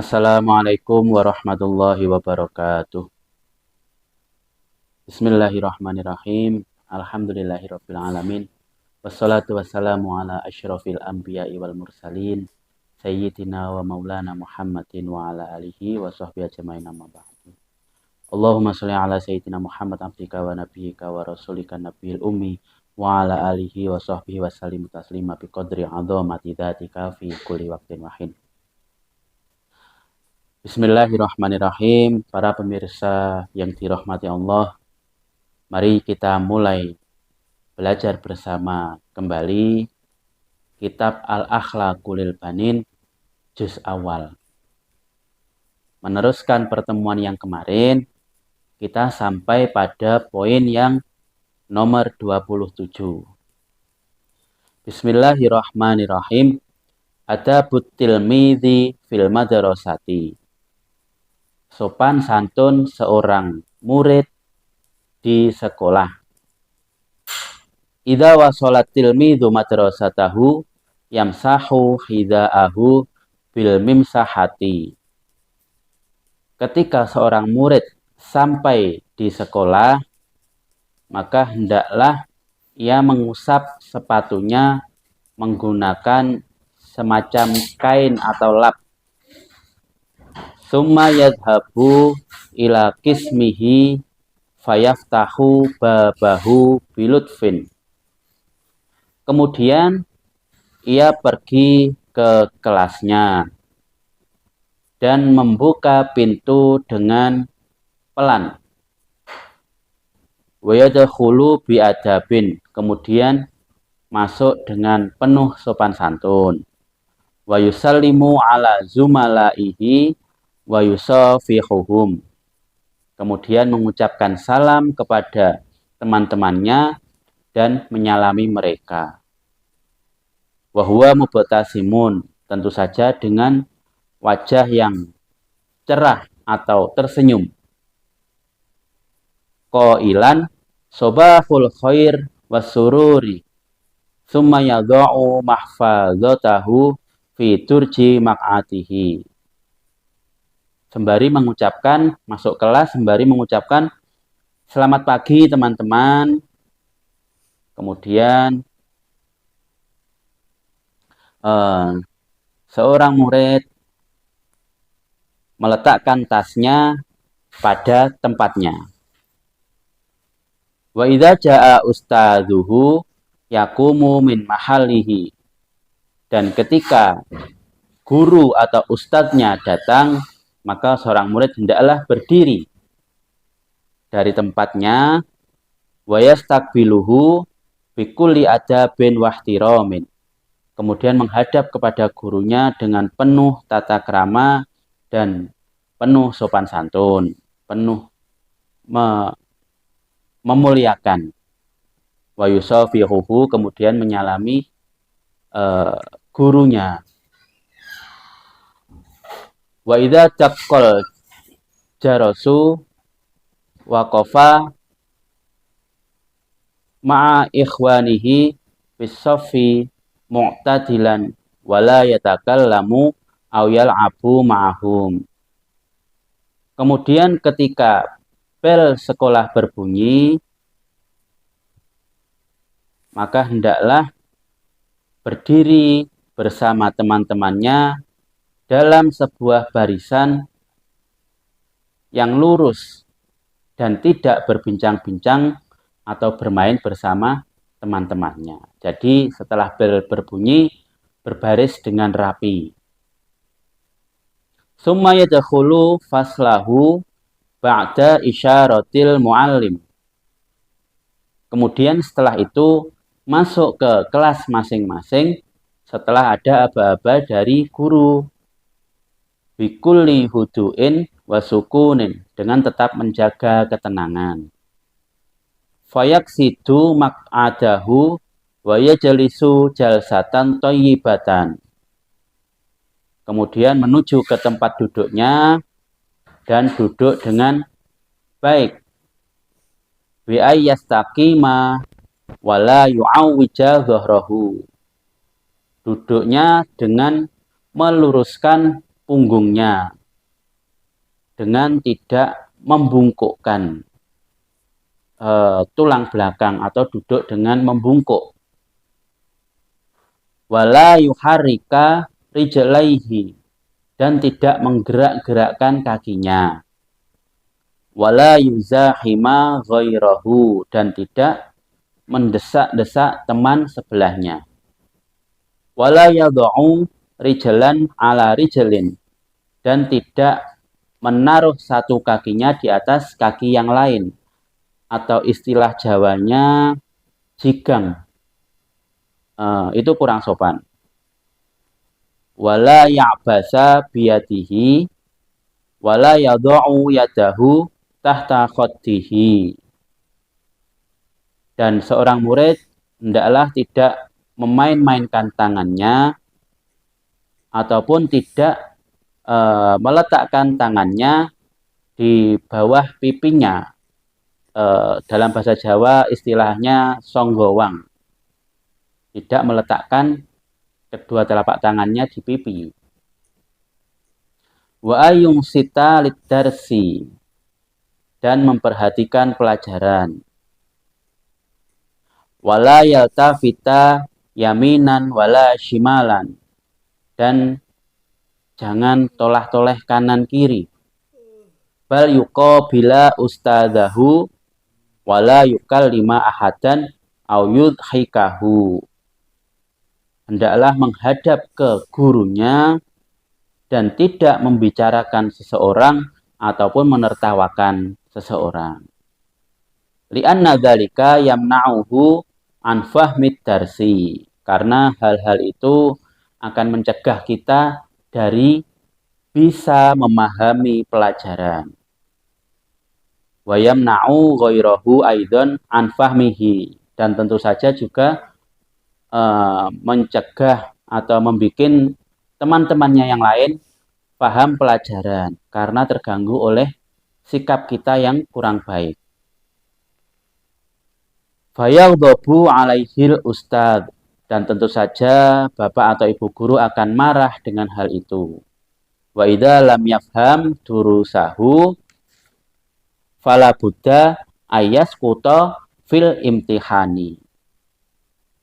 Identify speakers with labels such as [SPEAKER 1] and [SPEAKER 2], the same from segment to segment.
[SPEAKER 1] Assalamualaikum warahmatullahi wabarakatuh. Bismillahirrahmanirrahim. Alhamdulillahirabbil alamin. Wassalatu wassalamu ala asyrafil anbiya'i wal mursalin sayyidina wa maulana Muhammadin wa ala alihi wa sahbihi ajmain amma ba'du. Allahumma shalli ala sayyidina Muhammad abdika wa nabiyyika wa rasulika nabiyil ummi wa ala alihi wa sahbihi wa sallim taslima bi qadri 'azamati dzatika fi kulli waqtin wahid. Bismillahirrahmanirrahim. Para pemirsa yang dirahmati Allah, mari kita mulai belajar bersama kembali kitab Al-Akhlaqul Banin juz awal. Meneruskan pertemuan yang kemarin, kita sampai pada poin yang nomor 27. Bismillahirrahmanirrahim. Adabut tilmidzi fil madrasati. Sopan santun seorang murid di sekolah. Idza wasalat tilmidzu madrasatahu yamsahu hidaahu bil mimsahati. Ketika seorang murid sampai di sekolah, maka hendaklah ia mengusap sepatunya menggunakan semacam kain atau lap. Summa yadhabu ila kismihi fayaftahu babahu bilutfin. Kemudian ia pergi ke kelasnya dan membuka pintu dengan pelan. Wa yadkhulu biadabin. Kemudian masuk dengan penuh sopan santun. Wa yusallimu ala zumalaihi wa yusafihuhum. Kemudian mengucapkan salam kepada teman-temannya dan menyalami mereka. Wa huwa mubtasimun, tentu saja dengan wajah yang cerah atau tersenyum. Qailan sobahul khair wasururi summa yadha'u mahfazatahu fi turji maq'atihi. Sembari mengucapkan, masuk kelas sembari mengucapkan selamat pagi teman-teman. Kemudian seorang murid meletakkan tasnya pada tempatnya. Wa idza jaa ustadzuhu yaqumu min mahallihi. Dan ketika guru atau ustadznya datang, maka seorang murid hendaklah berdiri dari tempatnya. Wa yastaqbiluhu bikulli adabin wahtiramin. Kemudian menghadap kepada gurunya dengan penuh tata krama dan penuh sopan santun, penuh memuliakan. Wa yusafihuhu, kemudian menyalami gurunya. Wa idza taqqal jarasu waqafa ma'a ikhwanihi bis-saffi mu'tadilan wala yatakallamu aw yal'abu ma'ahum. Kemudian ketika bel sekolah berbunyi, maka hendaklah berdiri bersama teman-temannya dalam sebuah barisan yang lurus dan tidak berbincang-bincang atau bermain bersama teman-temannya. Jadi setelah bel berbunyi, berbaris dengan rapi. Summa yadkhulu faslahu ba'da isyaratil muallim. Kemudian setelah itu masuk ke kelas masing-masing setelah ada aba-aba dari guru. Bikulli hudu'in wa sukunin, dengan tetap menjaga ketenangan. Fayaksidu maq'adahu wa yajlisu jalsatan thayyibatan. Kemudian menuju ke tempat duduknya dan duduk dengan baik. Bi ayyastaqima wa la yu'awwija dhahrahu. Duduknya dengan meluruskan punggungnya dengan tidak membungkukkan tulang belakang atau duduk dengan membungkuk. Wala yuharrika rijlaihi, dan tidak menggerak-gerakkan kakinya. Wala yuzahima ghairahu, dan tidak mendesak-desak teman sebelahnya. Wala yad'u rijlan ala rijlin, dan tidak menaruh satu kakinya di atas kaki yang lain, atau istilah Jawanya jigang. Itu kurang sopan. Wala ya'basa biyadihi wala yad'u yadahu tahta khaddihi. Dan seorang murid hendaklah tidak memain-mainkan tangannya ataupun tidak meletakkan tangannya di bawah pipinya. Dalam bahasa Jawa istilahnya songgowang. Tidak meletakkan kedua telapak tangannya di pipi. Wa ayung sita lidarsi, dan memperhatikan pelajaran. Wala yaltafita yaminan wala shimalan, dan jangan tolah-toleh kanan kiri. Bal yuqabila ustadahu wala yukallima ahadan au yudhikahu. Hendaklah menghadap ke gurunya dan tidak membicarakan seseorang ataupun menertawakan seseorang. Li'anna dzalika yamna'uhu an fahmid darsi, karena hal-hal itu akan mencegah kita dari bisa memahami pelajaran. Wa yamna'u ghairahu aidan an fahmihi, dan tentu saja juga mencegah atau membuat teman-temannya yang lain paham pelajaran karena terganggu oleh sikap kita yang kurang baik. Fayaghdabu alaihil ustadz, dan tentu saja bapak atau ibu guru akan marah dengan hal itu. Wa idza lam yafham durusahu fala budda ayasquta fil imtihani.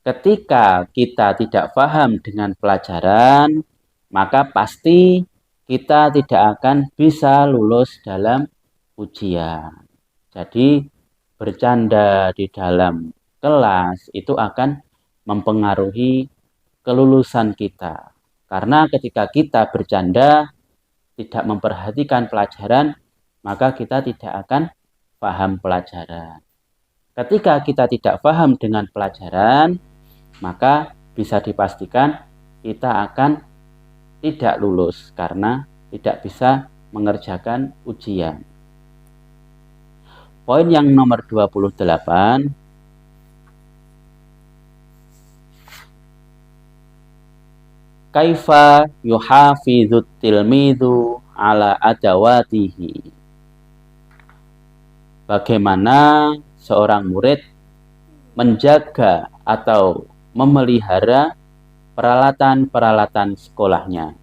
[SPEAKER 1] Ketika kita tidak paham dengan pelajaran, maka pasti kita tidak akan bisa lulus dalam ujian. Jadi bercanda di dalam kelas itu akan mempengaruhi kelulusan kita. Karena ketika kita bercanda, tidak memperhatikan pelajaran, maka kita tidak akan paham pelajaran. Ketika kita tidak paham dengan pelajaran, maka bisa dipastikan kita akan tidak lulus karena tidak bisa mengerjakan ujian. Poin yang nomor 28. Kaifa yuhafizut tilmidhu ala adawatihi. Bagaimana seorang murid menjaga atau memelihara peralatan-peralatan sekolahnya.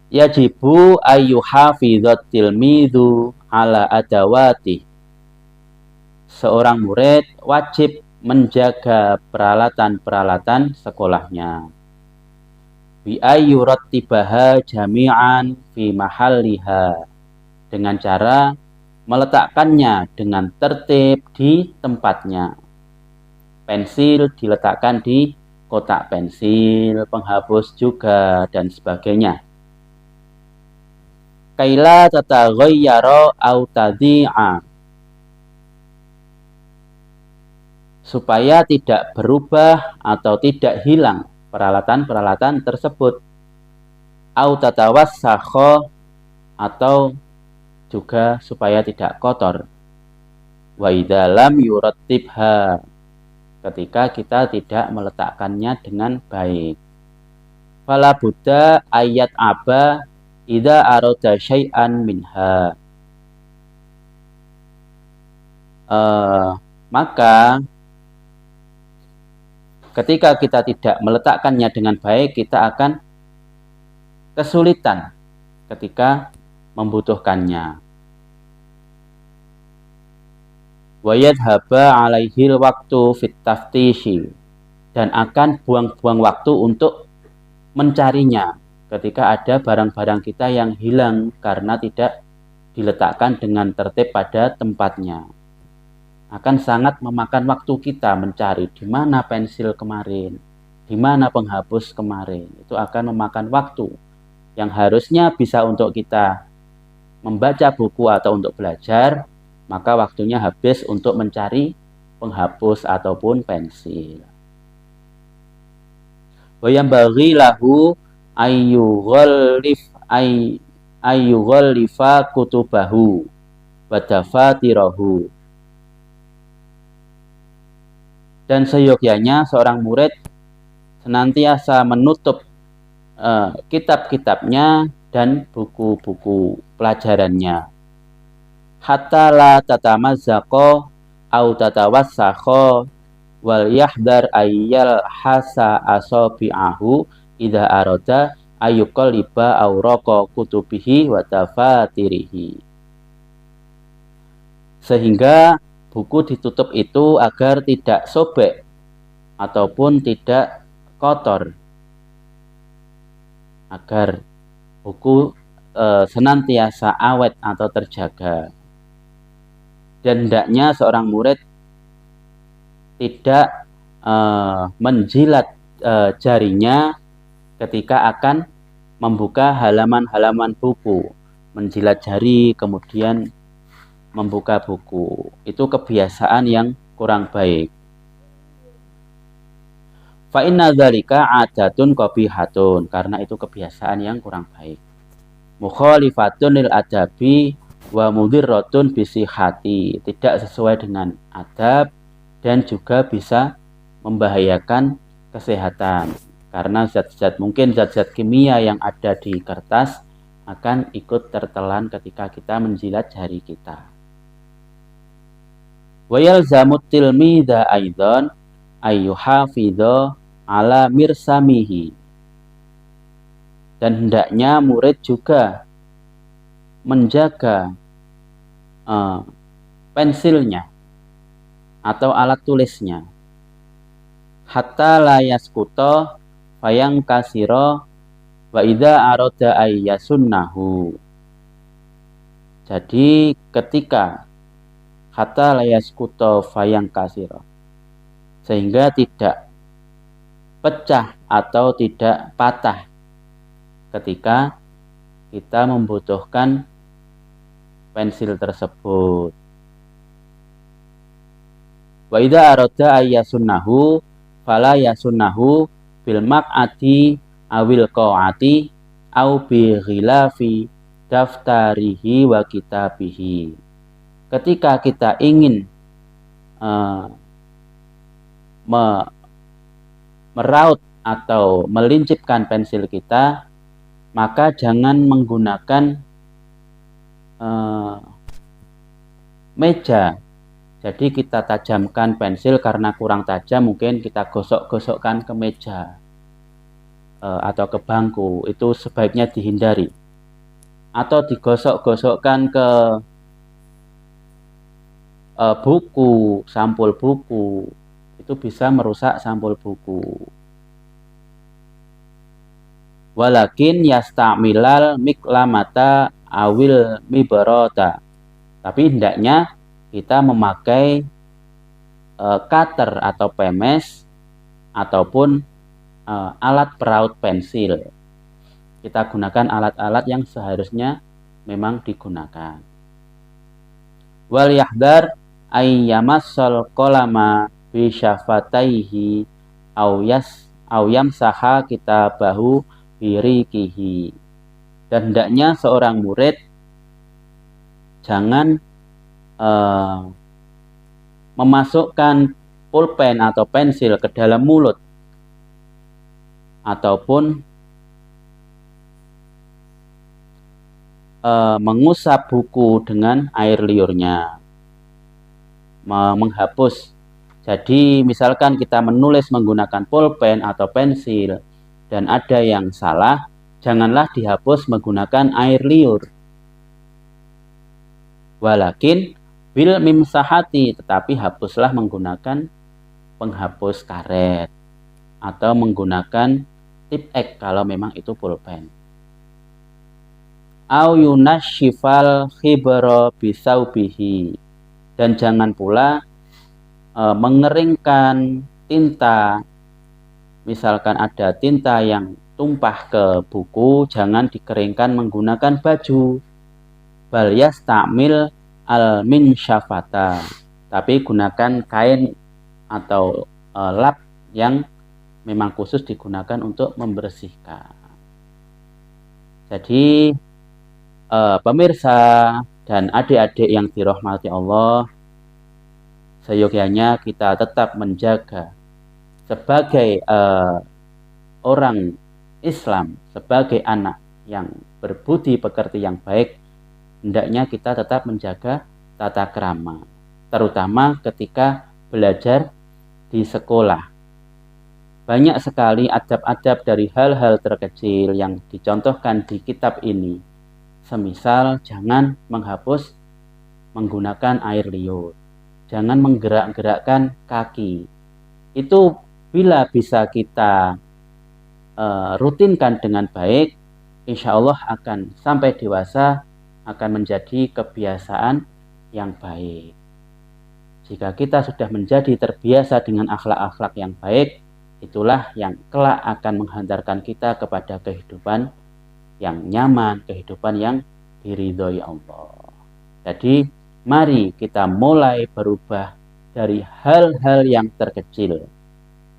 [SPEAKER 1] Yajibu ayyuhafizat tilmidhu ala adawati. Seorang murid wajib menjaga peralatan-peralatan sekolahnya. Bi ayyurattibaha jami'an fi mahalliha. Dengan cara meletakkannya dengan tertib di tempatnya. Pensil diletakkan di kotak pensil, penghapus juga, dan sebagainya. Kaila tataghayyara au tadhi'a, supaya tidak berubah atau tidak hilang peralatan-peralatan tersebut. Au tatawassakha, atau juga supaya tidak kotor. Wa idza lam yurattibha, ketika kita tidak meletakkannya dengan baik. Fala budda ayat aba idza arada syai'an minha. Maka ketika kita tidak meletakkannya dengan baik, kita akan kesulitan ketika membutuhkannya. Wa yadhaba alaihil waktu fit taftishi, dan akan buang-buang waktu untuk mencarinya ketika ada barang-barang kita yang hilang karena tidak diletakkan dengan tertib pada tempatnya. Akan sangat memakan waktu kita mencari di mana pensil kemarin, di mana penghapus kemarin. Itu akan memakan waktu yang harusnya bisa untuk kita membaca buku atau untuk belajar, maka waktunya habis untuk mencari penghapus ataupun pensil. Wa yambaghi lahu ayyughallifa kutubahu wa dafatirahu. Dan seyogyanya seorang murid senantiasa menutup kitab-kitabnya dan buku-buku pelajarannya. Hatta la tatamazzaqa au tatawassakha wal yahdar ayyal hasa asabi'ahu idza arada ayyuqalliba awraqa kutubihi wa dafatirihi. Sehingga buku ditutup itu agar tidak sobek ataupun tidak kotor, agar buku senantiasa awet atau terjaga. Dan hendaknya seorang murid tidak menjilat jarinya ketika akan membuka halaman-halaman buku, menjilat jari kemudian membuka buku. Itu kebiasaan yang kurang baik. Fa inna dzalika adatun qabihatun, karena itu kebiasaan yang kurang baik. Mukhalifatun lil adabi wa mudirratun bisihati, tidak sesuai dengan adab dan juga bisa membahayakan kesehatan. Karena zat-zat kimia yang ada di kertas akan ikut tertelan ketika kita menjilat jari kita. Wa yalzamut tilmidha aidan ayyuhafidha ala mirsamihi. Dan hendaknya murid juga menjaga pensilnya atau alat tulisnya. Hatta la yaskuta fayang kasiro wa idza arada ayyasunnahu. Jadi ketika hatta la yaskuta fayang kasiro, sehingga tidak pecah atau tidak patah ketika kita membutuhkan pensil tersebut. Wa idza arada ayyasunnahu fala yasunnahu bil maq'ati awil qa'ati au bi ghilafi daftarihi wa kitabihi. Ketika kita ingin meraut atau melincipkan pensil kita, maka jangan menggunakan meja. Jadi kita tajamkan pensil karena kurang tajam, mungkin kita gosok-gosokkan ke meja atau ke bangku. Itu sebaiknya dihindari. Atau digosok-gosokkan ke buku, sampul buku. Itu bisa merusak sampul buku. Walakin yastamilal miklamata awil mibarota. Tapi hendaknya kita memakai cutter atau pemes ataupun alat peraut pensil. Kita gunakan alat-alat yang seharusnya memang digunakan. Wal yahdar ayyamassal qalama bi syafataihi aw yamsaha kitabahu birikihi. Dan hendaknya seorang murid jangan memasukkan pulpen atau pensil ke dalam mulut ataupun mengusap buku dengan air liurnya, menghapus. Jadi misalkan kita menulis menggunakan pulpen atau pensil dan ada yang salah, janganlah dihapus menggunakan air liur. Walakin bil mimsahati, tetapi hapuslah menggunakan penghapus karet atau menggunakan tip X kalau memang itu pulpen. Au yunashifal khibra bisaubihi, dan jangan pula mengeringkan tinta. Misalkan ada tinta yang tumpah ke buku, jangan dikeringkan menggunakan baju. Bal yastamil al minsyafata, tapi gunakan kain atau lap yang memang khusus digunakan untuk membersihkan. Jadi pemirsa dan adik-adik yang dirahmati Allah, seyogyanya kita tetap menjaga sebagai orang Islam, sebagai anak yang berbudi pekerti yang baik, hendaknya kita tetap menjaga tata krama, terutama ketika belajar di sekolah. Banyak sekali adab-adab dari hal-hal terkecil yang dicontohkan di kitab ini. Semisal jangan menghapus menggunakan air liur, jangan menggerak-gerakkan kaki. Itu bila bisa kita rutinkan dengan baik, insya Allah akan sampai dewasa akan menjadi kebiasaan yang baik. Jika kita sudah menjadi terbiasa dengan akhlak-akhlak yang baik, itulah yang kelak akan menghantarkan kita kepada kehidupan yang nyaman, kehidupan yang diridhoi Allah. Jadi, mari kita mulai berubah dari hal-hal yang terkecil,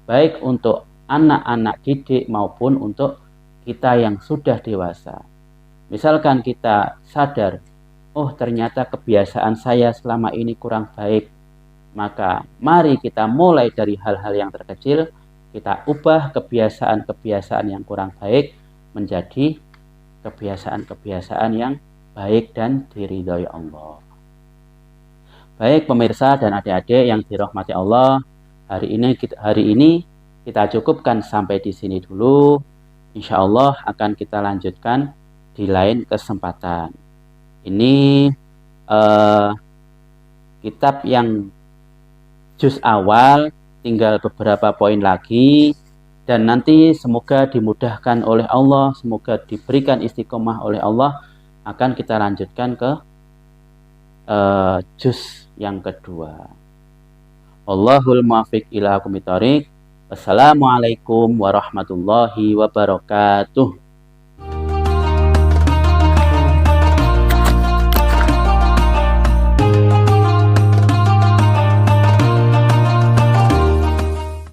[SPEAKER 1] baik untuk anak-anak didik maupun untuk kita yang sudah dewasa. Misalkan kita sadar, oh ternyata kebiasaan saya selama ini kurang baik, maka mari kita mulai dari hal-hal yang terkecil, kita ubah kebiasaan-kebiasaan yang kurang baik menjadi kebiasaan-kebiasaan yang baik dan diridhoi Allah. Baik pemirsa dan adik-adik yang dirahmati Allah, hari ini kita cukupkan sampai di sini dulu. Insya Allah akan kita lanjutkan di lain kesempatan. Ini kitab yang juz awal, tinggal beberapa poin lagi, dan nanti semoga dimudahkan oleh Allah, semoga diberikan istiqomah oleh Allah, akan kita lanjutkan ke juz yang kedua. Wallahul muwaffiq ila aqwamit thoriq. Wassalamualaikum warahmatullahi wabarakatuh.